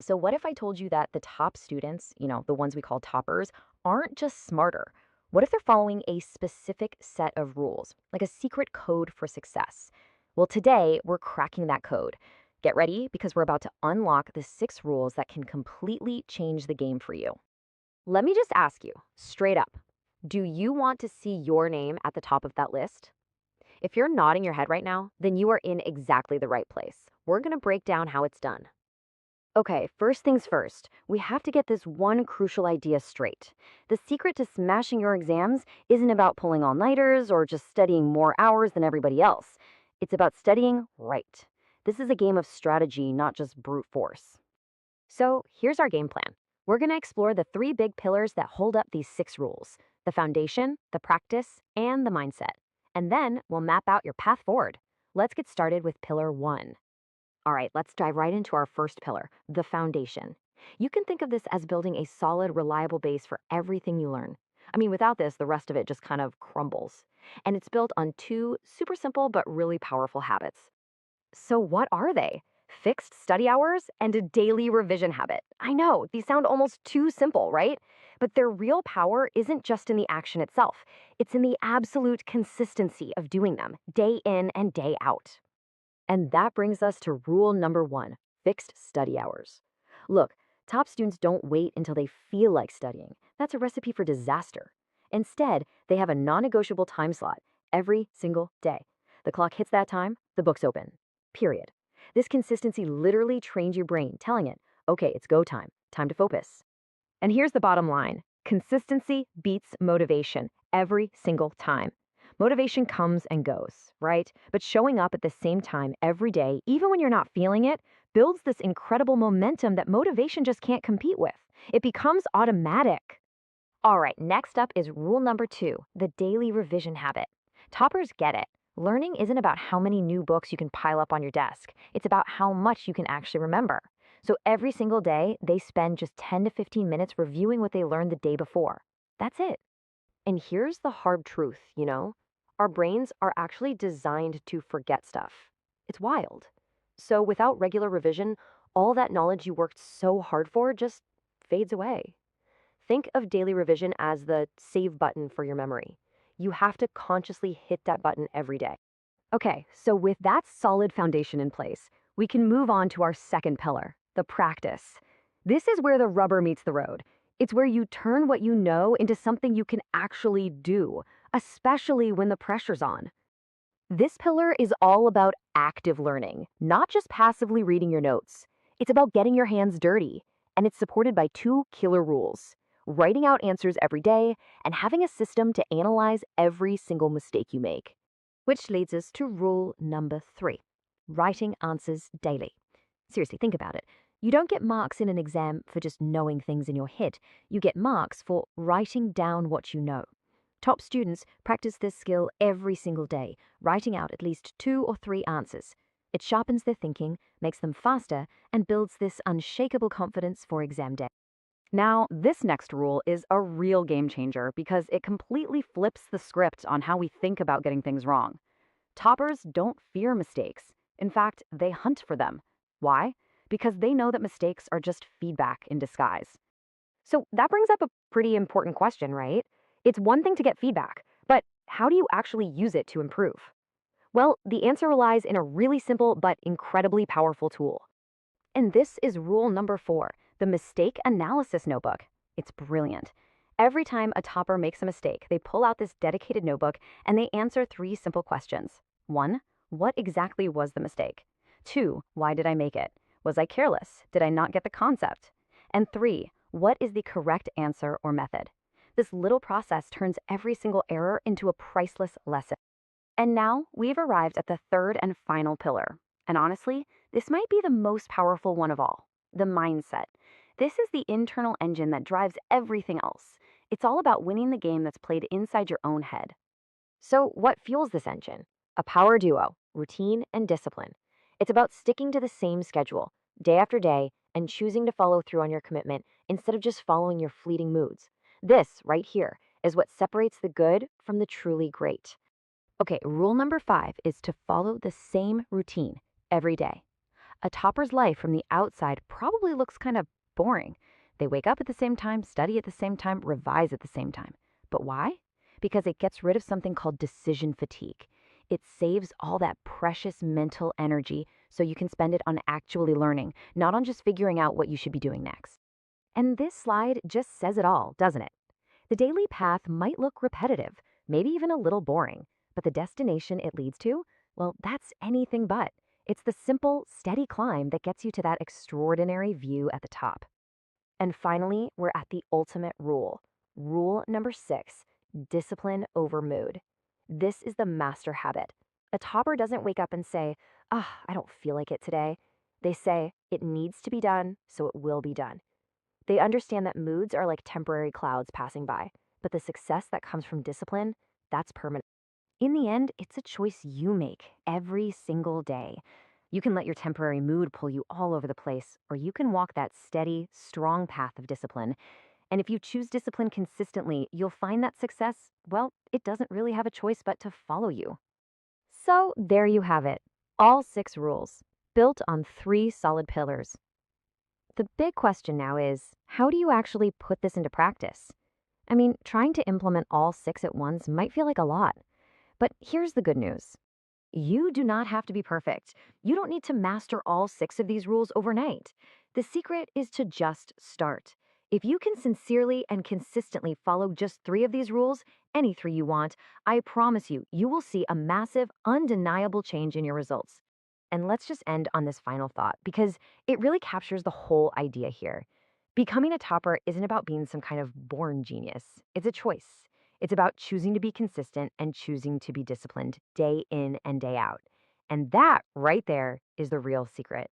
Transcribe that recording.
So, what if I told you that the top students, the ones we call toppers, aren't just smarter? What if they're following a specific set of rules, like a secret code for success? Well, today we're cracking that code. Get ready because we're about to unlock the 6 rules that can completely change the game for you. Let me just ask you, straight up, do you want to see your name at the top of that list? If you're nodding your head right now, then you are in exactly the right place. We're going to break down how it's done. Okay, first things first, we have to get this one crucial idea straight. The secret to smashing your exams isn't about pulling all nighters or just studying more hours than everybody else. It's about studying right. This is a game of strategy, not just brute force. So here's our game plan. We're going to explore the 3 big pillars that hold up these 6 rules: the foundation, the practice, and the mindset. And then we'll map out your path forward. Let's get started with pillar 1. All right, let's dive right into our first pillar, the foundation. You can think of this as building a solid, reliable base for everything you learn. I mean, without this, the rest of it just kind of crumbles. And it's built on 2 super simple but really powerful habits. So, what are they? Fixed study hours and a daily revision habit. I know, these sound almost too simple, right? But their real power isn't just in the action itself, it's in the absolute consistency of doing them, day in and day out. And that brings us to rule number 1: fixed study hours. Look, top students don't wait until they feel like studying. That's a recipe for disaster. Instead, they have a non negotiable time slot every single day. The clock hits that time, the book's open. Period. This consistency literally trains your brain, telling it, okay, it's go time, time to focus. And here's the bottom line: consistency beats motivation every single time. Motivation comes and goes, right? But showing up at the same time every day, even when you're not feeling it, builds this incredible momentum that motivation just can't compete with. It becomes automatic. All right, next up is rule number 2: the daily revision habit. Toppers get it. Learning isn't about how many new books you can pile up on your desk, it's about how much you can actually remember. So every single day, they spend just 10 to 15 minutes reviewing what they learned the day before. That's it. And here's the hard truth. Our brains are actually designed to forget stuff. It's wild. So without regular revision, all that knowledge you worked so hard for just fades away. Think of daily revision as the save button for your memory. You have to consciously hit that button every day. Okay, so with that solid foundation in place, we can move on to our second pillar, the practice. This is where the rubber meets the road. It's where you turn what you know into something you can actually do, especially when the pressure's on. This pillar is all about active learning, not just passively reading your notes. It's about getting your hands dirty, and it's supported by 2 killer rules: writing out answers every day and having a system to analyze every single mistake you make. Which leads us to rule number 3: writing answers daily. Seriously, think about it. You don't get marks in an exam for just knowing things in your head. You get marks for writing down what you know. Top students practice this skill every single day, writing out at least 2 or 3 answers. It sharpens their thinking, makes them faster, and builds this unshakable confidence for exam day. Now, this next rule is a real game changer because it completely flips the script on how we think about getting things wrong. Toppers don't fear mistakes. In fact, they hunt for them. Why? Because they know that mistakes are just feedback in disguise. So that brings up a pretty important question, right? It's one thing to get feedback, but how do you actually use it to improve? Well, the answer relies in a really simple but incredibly powerful tool. And this is rule number 4: the mistake analysis notebook. It's brilliant. Every time a topper makes a mistake, they pull out this dedicated notebook and they answer 3 simple questions. 1, what exactly was the mistake? 2, why did I make it? Was I careless? Did I not get the concept? And 3, what is the correct answer or method? This little process turns every single error into a priceless lesson. And now we've arrived at the third and final pillar. And honestly, this might be the most powerful one of all: the mindset. This is the internal engine that drives everything else. It's all about winning the game that's played inside your own head. So, what fuels this engine? A power duo: routine and discipline. It's about sticking to the same schedule, day after day, and choosing to follow through on your commitment instead of just following your fleeting moods. This, right here, is what separates the good from the truly great. Okay, rule number 5 is to follow the same routine every day. A topper's life from the outside probably looks kind of boring. They wake up at the same time, study at the same time, revise at the same time. But why? Because it gets rid of something called decision fatigue. It saves all that precious mental energy so you can spend it on actually learning, not on just figuring out what you should be doing next. And this slide just says it all, doesn't it? The daily path might look repetitive, maybe even a little boring, but the destination it leads to, well, that's anything but. It's the simple, steady climb that gets you to that extraordinary view at the top. And finally, we're at the ultimate rule. Rule number 6, discipline over mood. This is the master habit. A topper doesn't wake up and say, I don't feel like it today. They say, it needs to be done, so it will be done. They understand that moods are like temporary clouds passing by, but the success that comes from discipline, that's permanent. In the end, it's a choice you make every single day. You can let your temporary mood pull you all over the place, or you can walk that steady, strong path of discipline. And if you choose discipline consistently, you'll find that success, well, it doesn't really have a choice but to follow you. So there you have it. All 6 rules, built on 3 solid pillars. The big question now is, how do you actually put this into practice? I mean, trying to implement all 6 at once might feel like a lot. But here's the good news. You do not have to be perfect. You don't need to master all 6 of these rules overnight. The secret is to just start. If you can sincerely and consistently follow just 3 of these rules, any 3 you want, I promise you, you will see a massive, undeniable change in your results. And let's just end on this final thought because it really captures the whole idea here. Becoming a topper isn't about being some kind of born genius. It's a choice. It's about choosing to be consistent and choosing to be disciplined day in and day out. And that right there is the real secret.